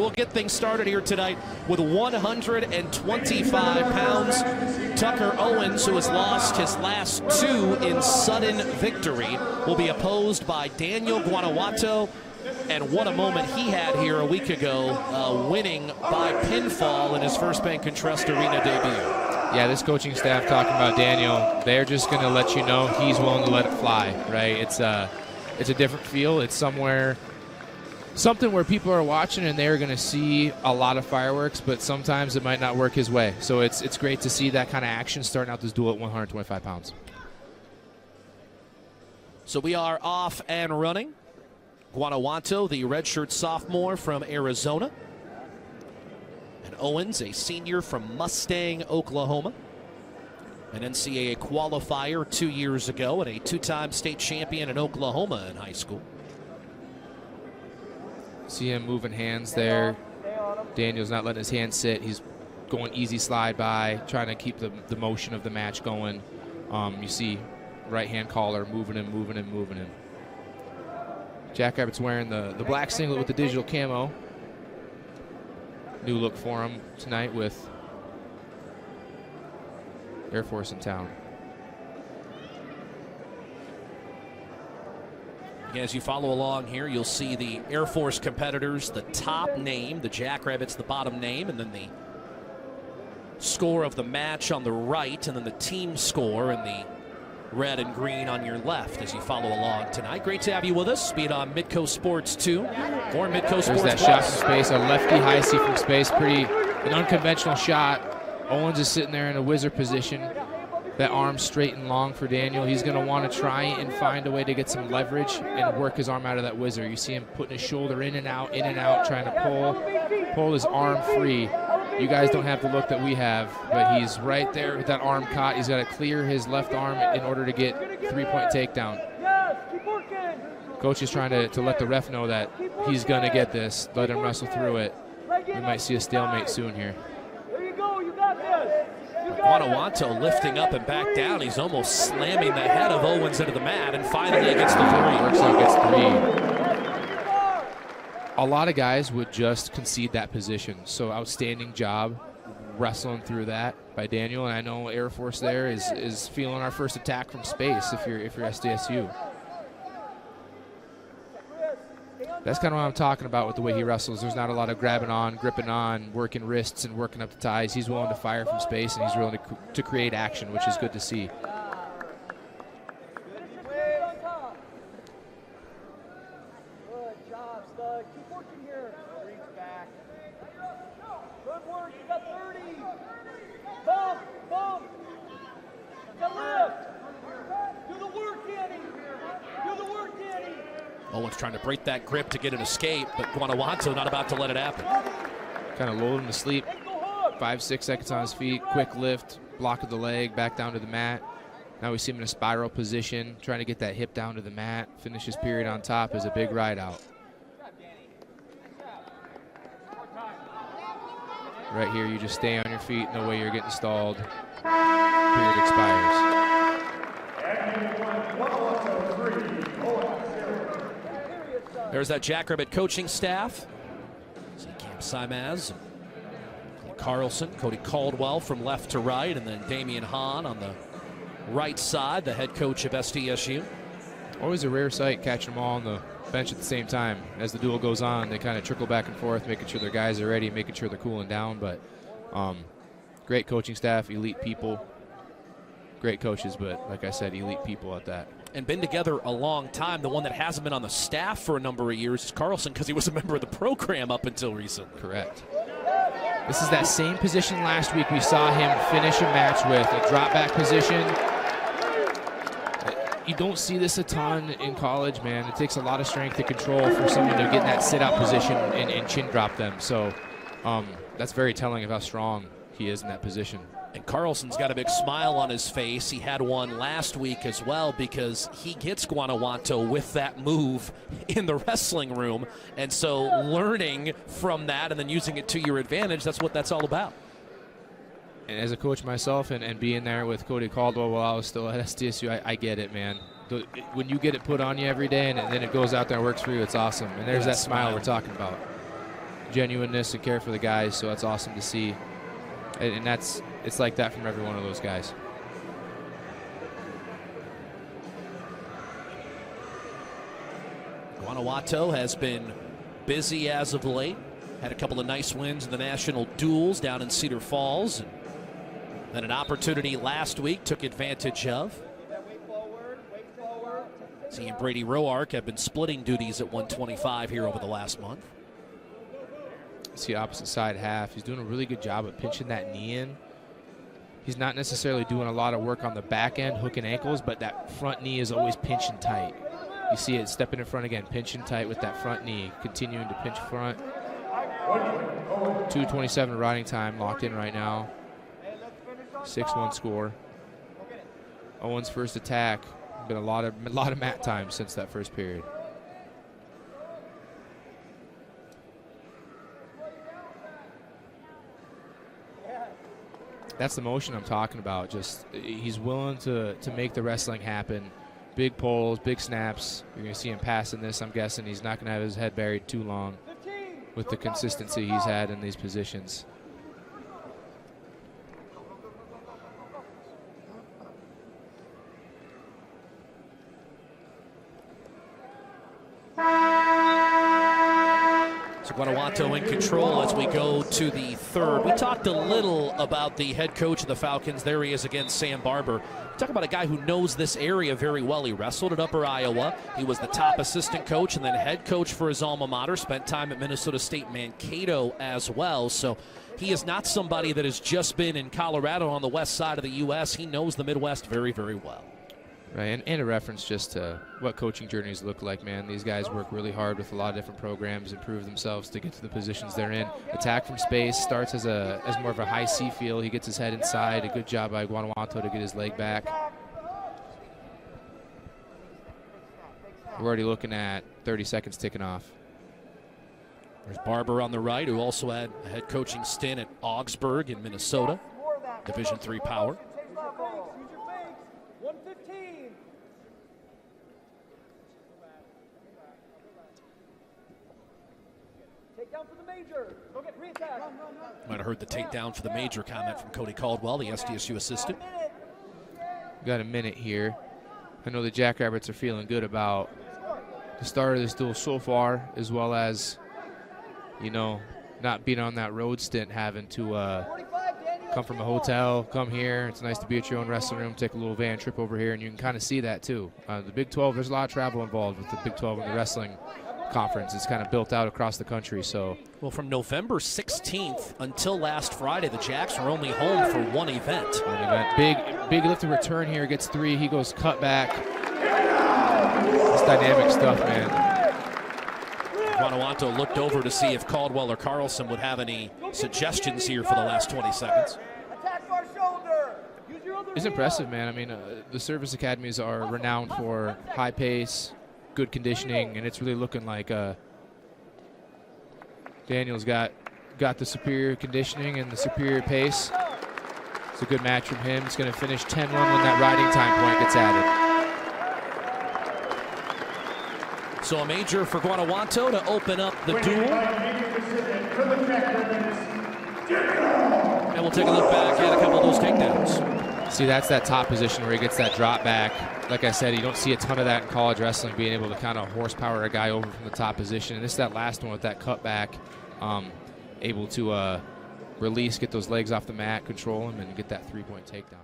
we'll get things started here tonight with 125 pounds. Tucker Owens, who has lost his last 2 in sudden victory, will be opposed by Daniel Guanajuato. And what a moment he had here a week ago, winning by pinfall in his First Bank and Trust Arena debut. Yeah, this coaching staff talking about Daniel, they're just going to let you know he's willing to let it fly, right? It's a different feel. It's something where people are watching and they're going to see a lot of fireworks, but sometimes it might not work his way. So it's great to see that kind of action starting out this duel at 125 pounds. So we are off and running. Guanajuato, the redshirt sophomore from Arizona. And Owens, a senior from Mustang, Oklahoma. An NCAA qualifier 2 years ago and a 2-time state champion in Oklahoma in high school. See him moving hands there. Daniel's not letting his hands sit. He's going easy slide by, trying to keep the motion of the match going. You see right-hand collar moving him, moving him, moving him. Jackrabbit's wearing the black singlet with the digital camo. New look for him tonight with Air Force in town. As you follow along here, you'll see the Air Force competitors, the top name, the Jackrabbits, the bottom name, and then the score of the match on the right, and then the team score in the red and green on your left as you follow along tonight. Great to have you with us. Be it on Midco Sports 2 or Midco Sports There's that Plus. shot from space, a lefty high C from space, an unconventional shot. Owens is sitting there in a wizard position. That arm straight and long for Daniel. He's going to want to try and find a way to get some leverage and work his arm out of that wizard. You see him putting his shoulder in and out, trying to pull his arm free. You guys don't have the look that we have, but he's right there with that arm caught. He's got to clear his left arm in order to get 3-point takedown. Coach is trying to let the ref know that he's going to get this. Let him wrestle through it. We might see a stalemate soon here. Guanajuato lifting up and back down. He's almost slamming the head of Owens into the mat, and finally he gets the 3. Works out, gets 3. A lot of guys would just concede that position. So outstanding job wrestling through that by Daniel. And I know Air Force there is feeling our first attack from space if you're SDSU. That's kind of what I'm talking about with the way he wrestles. There's not a lot of grabbing on, gripping on, working wrists and working up the ties. He's willing to fire from space, and he's willing to create action, which is good to see. Owens trying to break that grip to get an escape, but Guanajuato not about to let it happen. Kind of lulled him to sleep. 5-6 seconds on his feet, quick lift, block of the leg, back down to the mat. Now we see him in a spiral position, trying to get that hip down to the mat. Finish his period on top as a big ride out. Right here, you just stay on your feet, no way you're getting stalled. Period expires. There's that Jackrabbit coaching staff. See Cam Simaz, Carlson, Cody Caldwell from left to right, and then Damian Hahn on the right side, the head coach of SDSU. Always a rare sight catching them all on the bench at the same time. As the duel goes on, they kind of trickle back and forth, making sure their guys are ready, making sure they're cooling down. But great coaching staff, elite people. Great coaches, but like I said, elite people at that. And been together a long time. The one that hasn't been on the staff for a number of years is Carlson, because he was a member of the program up until recently. Correct. This is that same position last week we saw him finish a match with, a drop back position. You don't see this a ton in college, man. It takes a lot of strength and control for someone to get in that sit-out position and chin drop them. So that's very telling of how strong he is in that position. And Carlson's got a big smile on his face. He had one last week as well, because he gets Guanajuato with that move in the wrestling room. And so learning from that and then using it to your advantage, that's what that's all about. And as a coach myself and being there with Cody Caldwell while I was still at SDSU, I get it, man. When you get it put on you every day and then it goes out there and works for you, it's awesome. And there's that smile we're talking about. genuineness and care for the guys, so that's awesome to see. And it's like that from every one of those guys. Guanajuato has been busy as of late. Had a couple of nice wins in the national duels down in Cedar Falls. And then an opportunity last week took advantage of. He and Brady Roark have been splitting duties at 125 here over the last month. See opposite side half. He's doing a really good job of pinching that knee in. He's not necessarily doing a lot of work on the back end, hooking ankles, but that front knee is always pinching tight. You see it stepping in front again, pinching tight with that front knee, continuing to pinch front. 2:27 riding time locked in right now. 6-1 score. Owens' first attack. Been a lot of mat time since that first period. That's the motion I'm talking about. Just he's willing to make the wrestling happen. Big pulls, big snaps. You're going to see him passing this. I'm guessing he's not going to have his head buried too long with the consistency he's had in these positions. So Guanajuato in control as we go to the third. We talked a little about the head coach of the Falcons. There he is again, Sam Barber. Talk about a guy who knows this area very well. He wrestled at Upper Iowa. He was the top assistant coach and then head coach for his alma mater. Spent time at Minnesota State Mankato as well. So he is not somebody that has just been in Colorado on the west side of the U.S. He knows the Midwest very, very well. Right, and a reference just to what coaching journeys look like, man. These guys work really hard with a lot of different programs, improve themselves to get to the positions they're in. Attack from space starts as more of a high C feel. He gets his head inside. A good job by Guanajuato to get his leg back. We're already looking at 30 seconds ticking off. There's Barber on the right, who also had a head coaching stint at Augsburg in Minnesota, Division III power. Might have heard the takedown for the major comment from Cody Caldwell, the SDSU assistant. Got a minute here. I know the Jackrabbits are feeling good about the start of this duel so far, as well as, you know, not being on that road stint, having to come from a hotel, come here. It's nice to be at your own wrestling room, take a little van trip over here, and you can kind of see that too. The Big 12, there's a lot of travel involved with the Big 12 and the wrestling conference. It's kind of built out across the country. So, well, from November 16th until last Friday, the Jacks were only home for one event. Big lift and return here, gets 3. He goes cut back. It's dynamic stuff, man. Guanajuato looked over to see if Caldwell or Carlson would have any suggestions here for the last 20 seconds. It's impressive, man. I mean, the service academies are renowned for high pace, good conditioning, and it's really looking like Daniel's got the superior conditioning and the superior pace. It's a good match from him. It's going to finish 10-1 when that riding time point gets added. So a major for Guanajuato to open up the duel. And we'll take a look back at a couple of those takedowns. See, that's that top position where he gets that drop back. Like I said, you don't see a ton of that in college wrestling, being able to kind of horsepower a guy over from the top position. And this is that last one with that cutback, able to release, get those legs off the mat, control him, and get that 3-point takedown.